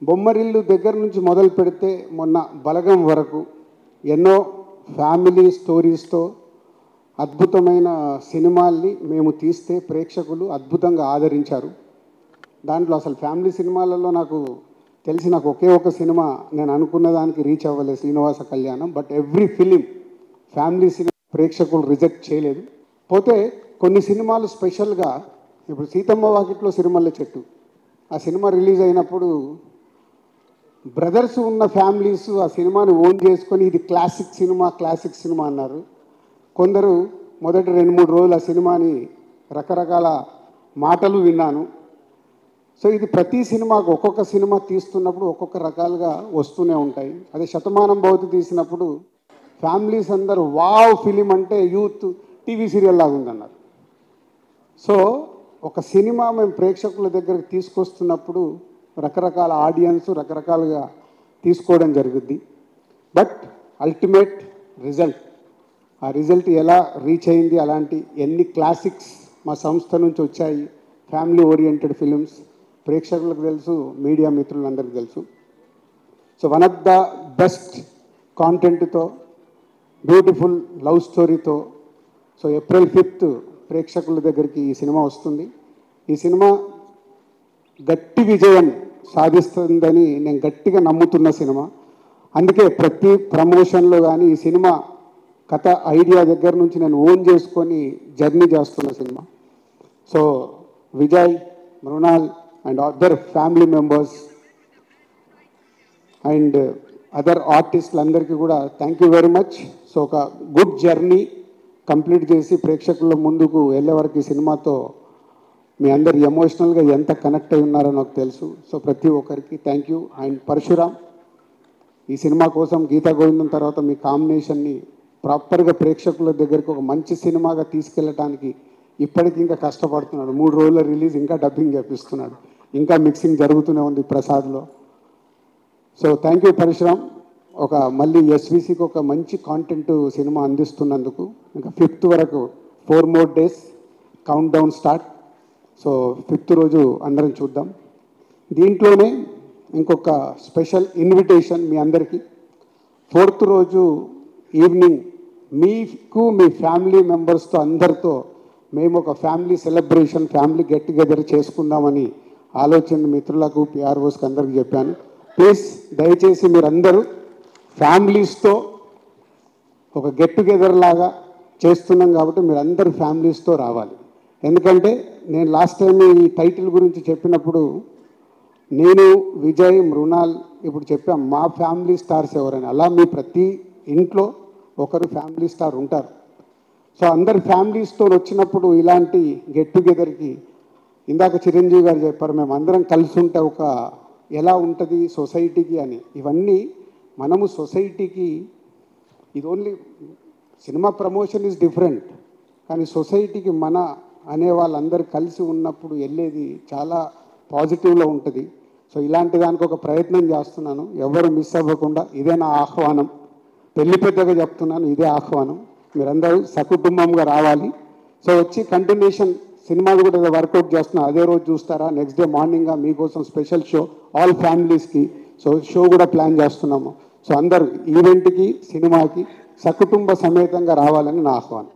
బొమ్మరిల్లు దగ్గర నుంచి మొదలు పెడితే మొన్న బలగం వరకు ఎన్నో ఫ్యామిలీ స్టోరీస్తో అద్భుతమైన సినిమాల్ని మేము తీస్తే ప్రేక్షకులు అద్భుతంగా ఆదరించారు. దాంట్లో అసలు ఫ్యామిలీ సినిమాలలో నాకు ఒకే ఒక సినిమా నేను అనుకున్న దానికి రీచ్ అవ్వలేదు, Srinivasa Kalyanam. But every film family cinema ప్రేక్షకులు రిజెక్ట్ చేయలేదు. పోతే కొన్ని సినిమాలు స్పెషల్గా, ఇప్పుడు సీతమ్మ వాకిట్లో సిరిమల్ల చెట్టు, ఆ సినిమా రిలీజ్ అయినప్పుడు బ్రదర్స్ ఉన్న ఫ్యామిలీస్ ఆ సినిమాని ఓన్ చేసుకొని ఇది క్లాసిక్ సినిమా అన్నారు. కొందరు మొదటి 2-3 రోజులు ఆ సినిమాని రకరకాల మాటలు విన్నాను. సో ఇది ప్రతి సినిమాకు ఒక్కొక్క సినిమా తీస్తున్నప్పుడు ఒక్కొక్క రకాలుగా వస్తూనే ఉంటాయి. అదే శతమానం భవతి తీసినప్పుడు ఫ్యామిలీస్ అందరూ వావ్ ఫిలిం అంటే యూత్ టీవీ సీరియల్ లాగా ఉందన్నారు. సో ఒక సినిమా మేము ప్రేక్షకుల దగ్గరకు తీసుకొస్తున్నప్పుడు రకరకాల ఆడియన్స్ రకరకాలుగా తీసుకోవడం జరుగుద్ది. బట్ అల్టిమేట్ రిజల్ట్, ఆ రిజల్ట్ ఎలా రీచ్ అయింది, అలాంటి ఎన్ని క్లాసిక్స్ మా సంస్థ నుంచి వచ్చాయి, ఫ్యామిలీ ఓరియంటెడ్ ఫిలిమ్స్ ప్రేక్షకులకు తెలుసు, మీడియా మిత్రులందరికీ తెలుసు. So one of the best కాంటెంట్తో, బ్యూటిఫుల్ లవ్ స్టోరీతో సో April 5th ప్రేక్షకుల దగ్గరికి ఈ సినిమా వస్తుంది. ఈ సినిమా గట్టి విజయం సాధిస్తుందని నేను గట్టిగా నమ్ముతున్న సినిమా. అందుకే ప్రతి ప్రమోషన్లో కానీ ఈ సినిమా కథ ఐడియా దగ్గర నుంచి నేను ఓన్ చేసుకొని జర్నీ చేస్తున్న సినిమా. So Vijay, Mrunal and other family members and other ఆర్టిస్టులందరికీ కూడా thank you very much. So ఒక గుడ్ జర్నీ కంప్లీట్ చేసి ప్రేక్షకుల ముందుకు వెళ్ళే వరకు ఈ సినిమాతో మీ అందరు ఎమోషనల్గా ఎంత కనెక్ట్ అయి ఉన్నారో నాకు తెలుసు. సో ప్రతి ఒక్కరికి థ్యాంక్ యూ. అండ్ పరశురామ్, ఈ సినిమా కోసం గీతా గోవిందం తర్వాత మీ కాంబినేషన్ని ప్రాపర్గా ప్రేక్షకుల దగ్గరికి ఒక మంచి సినిమాగా తీసుకెళ్ళటానికి ఇప్పటికి ఇంకా కష్టపడుతున్నాడు. 3 రోజుల రిలీజ్, ఇంకా డబ్బింగ్ చేపిస్తున్నాడు, ఇంకా మిక్సింగ్ జరుగుతూనే ఉంది ప్రసాద్లో. So thank you Parasuram. మళ్ళీ ఎస్విసికి ఒక మంచి కాంటెంట్ సినిమా అందిస్తున్నందుకు. ఇంకా 5th వరకు 4 more days count down start. So 5th రోజు అందరం చూద్దాం. దీంట్లోనే ఇంకొక స్పెషల్ ఇన్విటేషన్ మీ అందరికీ. 4th రోజు ఈవినింగ్ మీకు మీ ఫ్యామిలీ మెంబర్స్తో అందరితో మేము ఒక family celebration, family get together చేసుకుందామని ఆలోచన మిత్రులకు, పిఆర్ఓస్కి అందరికీ చెప్పాను. ప్లీజ్ దయచేసి మీరందరూ ఫ్యామిలీస్తో ఒక గెట్ టుగెదర్ లాగా చేస్తున్నాం కాబట్టి మీరందరూ ఫ్యామిలీస్తో రావాలి. ఎందుకంటే నేను లాస్ట్ టైం ఈ టైటిల్ గురించి చెప్పినప్పుడు నేను, విజయ్, మృణాల్ ఇప్పుడు చెప్పాం మా ఫ్యామిలీ స్టార్స్ ఎవరని. అలా మీ ప్రతి ఇంట్లో ఒకరు ఫ్యామిలీ స్టార్ ఉంటారు. సో అందరు ఫ్యామిలీస్తో వచ్చినప్పుడు ఇలాంటి గెట్ టుగెదర్కి, ఇందాక చిరంజీవి గారు చెప్పారు మేము అందరం కలిసి ఉంటే ఒక ఎలా ఉంటుంది సొసైటీకి అని. ఇవన్నీ మనము సొసైటీకి, ఇది only cinema promotion is different, కానీ సొసైటీకి మన అనే వాళ్ళందరూ కలిసి ఉన్నప్పుడు వెళ్ళేది చాలా పాజిటివ్లో ఉంటుంది. సో ఇలాంటి దానికి ఒక ప్రయత్నం చేస్తున్నాను, ఎవరు మిస్ అవ్వకుండా. ఇదే నా ఆహ్వానం, పెళ్లి పెద్దగా చెప్తున్నాను, ఇదే ఆహ్వానం. మీరందరూ సకుటుంబంగా రావాలి. సో వచ్చి కంటిన్యూషన్ సినిమాలు కూడా వర్కౌట్ చేస్తున్నా, అదే రోజు చూస్తారా, నెక్స్ట్ డే మార్నింగ్గా మీకోసం స్పెషల్ షో ఆల్ ఫ్యామిలీస్కి. సో షో కూడా ప్లాన్ చేస్తున్నాము. సో అందరూ ఈవెంట్కి, సినిమాకి సకుటుంబ సమేతంగా రావాలని నా ఆహ్వానం.